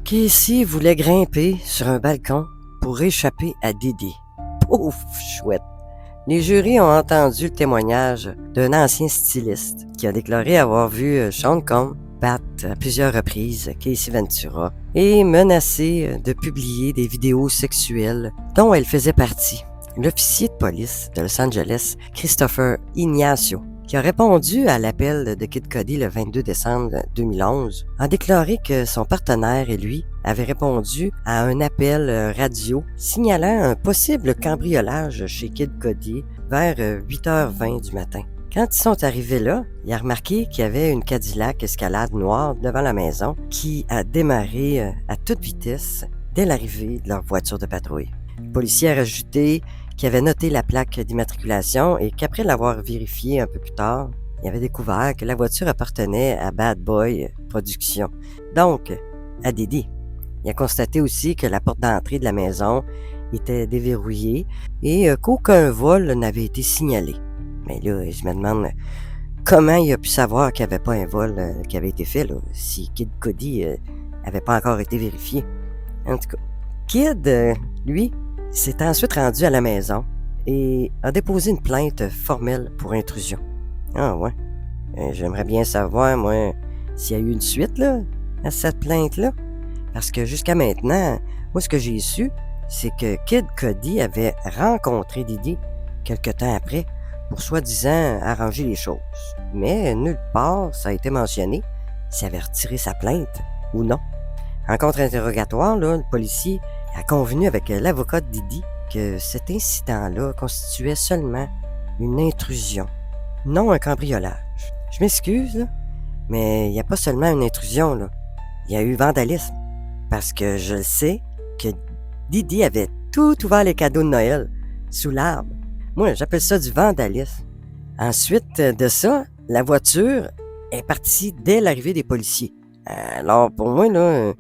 Casey voulait grimper sur un balcon pour échapper à Didi. Pauvre chouette! Les jurys ont entendu le témoignage d'un ancien styliste qui a déclaré avoir vu Sean Combs battre à plusieurs reprises Casey Ventura et menacer de publier des vidéos sexuelles dont elle faisait partie. L'officier de police de Los Angeles, Christopher Ignacio, qui a répondu à l'appel de Kid Cudi le 22 décembre 2011, a déclaré que son partenaire et lui avaient répondu à un appel radio signalant un possible cambriolage chez Kid Cudi vers 8h20 du matin. Quand ils sont arrivés là, il a remarqué qu'il y avait une Cadillac Escalade noire devant la maison qui a démarré à toute vitesse dès l'arrivée de leur voiture de patrouille. Le policier a rajouté qu'il avait noté la plaque d'immatriculation et qu'après l'avoir vérifié un peu plus tard, il avait découvert que la voiture appartenait à Bad Boy Productions, donc à Didi. Il a constaté aussi que la porte d'entrée de la maison était déverrouillée et qu'aucun vol n'avait été signalé. Mais là, je me demande comment il a pu savoir qu'il n'y avait pas un vol qui avait été fait, là, si Kid Cudi n'avait pas encore été vérifié. En tout cas, Kid, lui, s'est ensuite rendu à la maison et a déposé une plainte formelle pour intrusion. Ah ouais, j'aimerais bien savoir, moi, s'il y a eu une suite là, à cette plainte-là. Parce que jusqu'à maintenant, moi, ce que j'ai su, c'est que Kid Cudi avait rencontré Didi quelque temps après pour soi-disant arranger les choses. Mais nulle part ça a été mentionné s'il avait retiré sa plainte ou non. En contre-interrogatoire, là, le policier a convenu avec l'avocat de Didi que cet incident-là constituait seulement une intrusion, non un cambriolage. Je m'excuse, là, mais il n'y a pas seulement une intrusion, là. Il y a eu vandalisme. Parce que je le sais que Didi avait tout ouvert les cadeaux de Noël sous l'arbre. Moi, j'appelle ça du vandalisme. Ensuite de ça, la voiture est partie dès l'arrivée des policiers. Alors, pour moi, là,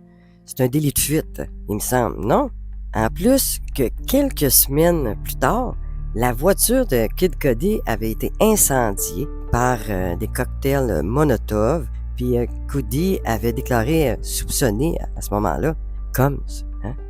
c'est un délit de fuite, il me semble, non? En plus que quelques semaines plus tard, la voiture de Kid Cudi avait été incendiée par des cocktails Molotov, puis Cudi avait déclaré soupçonné à ce moment-là Combs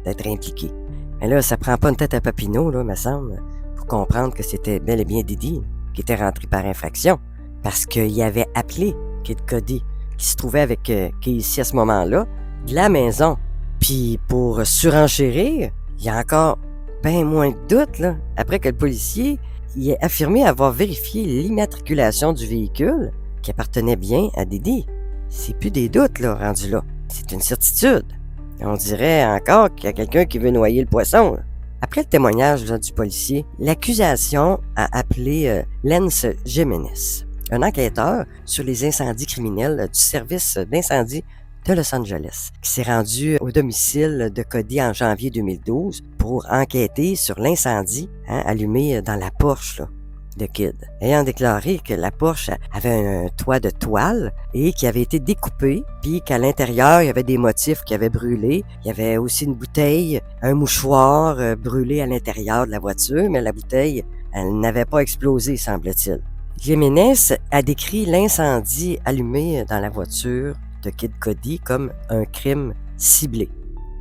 d'être impliqué. Mais là, ça prend pas une tête à Papineau, là, me semble, pour comprendre que c'était bel et bien Didi qui était rentré par infraction, parce qu'il avait appelé Kid Cudi, qui se trouvait avec Casey à ce moment-là, de la maison. Puis pour surenchérir, il y a encore bien moins de doutes, là, après que le policier il ait affirmé avoir vérifié l'immatriculation du véhicule qui appartenait bien à Didi. C'est plus des doutes, là, rendu là. C'est une certitude. On dirait encore qu'il y a quelqu'un qui veut noyer le poisson, là. Après le témoignage là, du policier, l'accusation a appelé Lance Jiménez, un enquêteur sur les incendies criminels du service d'incendie de Los Angeles, qui s'est rendu au domicile de Cudi en janvier 2012 pour enquêter sur l'incendie allumé dans la Porsche là, de Kid, ayant déclaré que la Porsche avait un toit de toile et qui avait été découpé, puis qu'à l'intérieur, il y avait des motifs qui avaient brûlé. Il y avait aussi une bouteille, un mouchoir brûlé à l'intérieur de la voiture, mais la bouteille, elle n'avait pas explosé, semble-t-il. Jiménez a décrit l'incendie allumé dans la voiture de Kid Cudi comme un crime ciblé.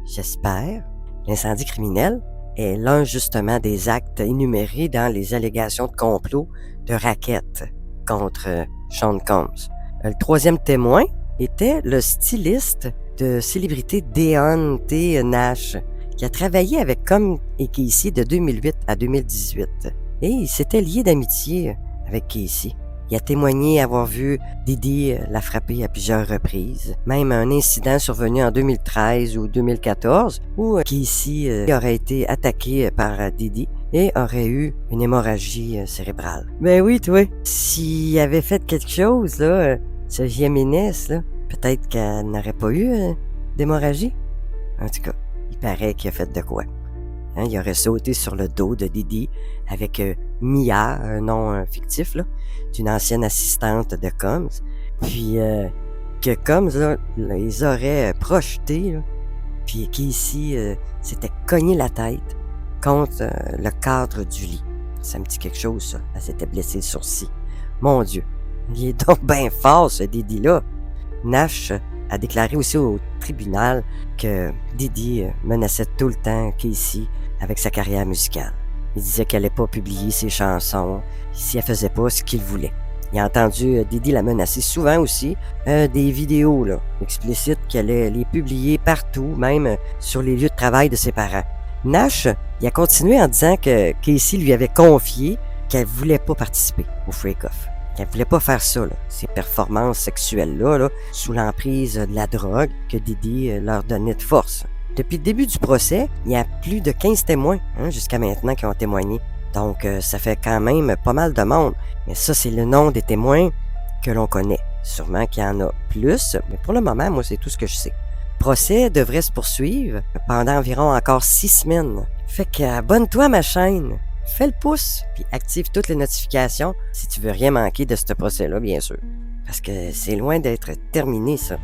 J'espère. L'incendie criminel est l'un justement des actes énumérés dans les allégations de complot de racket contre Sean Combs. Le troisième témoin était le styliste de célébrité Deontay Nash, qui a travaillé avec Combs et Casey de 2008 à 2018. Et il s'était lié d'amitié avec Casey. Il a témoigné avoir vu Didi la frapper à plusieurs reprises. Même un incident survenu en 2013 ou 2014 où Casey aurait été attaqué par Didi et aurait eu une hémorragie cérébrale. Ben oui, toi, s'il avait fait quelque chose, là, ce Jiménez, là, peut-être qu'elle n'aurait pas eu d'hémorragie. En tout cas, il paraît qu'il a fait de quoi. Il aurait sauté sur le dos de Didi avec Mia, un nom fictif, là, d'une ancienne assistante de Combs. Puis que Combs, là, les aurait projetés, là, puis Casey s'était cogné la tête contre le cadre du lit. Ça me dit quelque chose, ça. Elle s'était blessée le sourcil. Mon Dieu, il est donc bien fort, ce Didi-là. Nash a déclaré aussi au tribunal que Didi menaçait tout le temps Casey avec sa carrière musicale. Il disait qu'elle n'allait pas publier ses chansons si elle faisait pas ce qu'il voulait. Il a entendu Didi la menacer souvent aussi, des vidéos là, explicites qu'elle allait les publier partout, même sur les lieux de travail de ses parents. Nash, il a continué en disant que Casey lui avait confié qu'elle voulait pas participer au freak-off. Qu'elle voulait pas faire ça, là, ces performances sexuelles-là, là, sous l'emprise de la drogue que Didi leur donnait de force. Depuis le début du procès, il y a plus de 15 témoins jusqu'à maintenant qui ont témoigné. Donc, ça fait quand même pas mal de monde. Mais ça, c'est le nom des témoins que l'on connaît. Sûrement qu'il y en a plus, mais pour le moment, moi, c'est tout ce que je sais. Le procès devrait se poursuivre pendant environ encore 6 semaines. Fait que abonne-toi à ma chaîne, fais le pouce, puis active toutes les notifications si tu veux rien manquer de ce procès-là, bien sûr. Parce que c'est loin d'être terminé, ça.